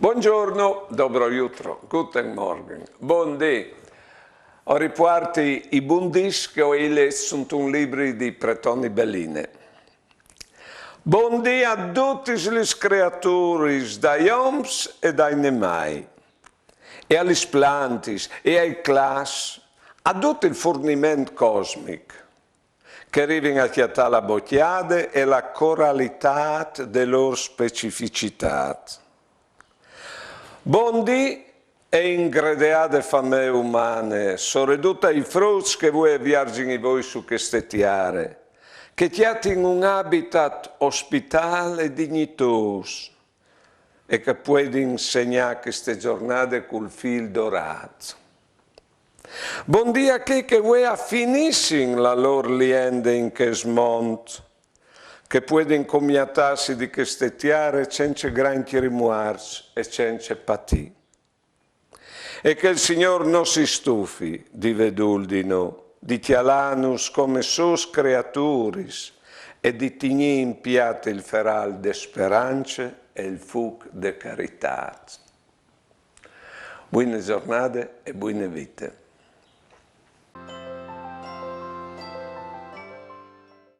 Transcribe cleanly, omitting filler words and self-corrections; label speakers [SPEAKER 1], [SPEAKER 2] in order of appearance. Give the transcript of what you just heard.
[SPEAKER 1] Buongiorno, dobro jutro, guten Morgen, buondì. Ho riportato i bundis che ho letto un libro di Pretoni Belline. Buondì a tutte le creature, dai oms e dai nemai, e alle plantis e ai clas, a tutto il fornimento cosmico, che arrivano a chiattare la bocchiade e la coralità delle loro specificità. Bondi e ingrediate fame umane, soprattutto i frutti che voi avviargini voi su queste tiare, che chiattin un habitat ospitale e dignitoso e che può insegnare queste giornate col fil dorato. Bondi a che voi affinissin la loro liende in che smonto, che può incommiatarsi di queste tiare senza granchi rimuarsi e senza patì. E che il Signore non si stufi di vedul di noi, di chialanus come sus creaturis e di tigni impiate il feral de speranze e il fuc de carità. Buone giornate e buone vite.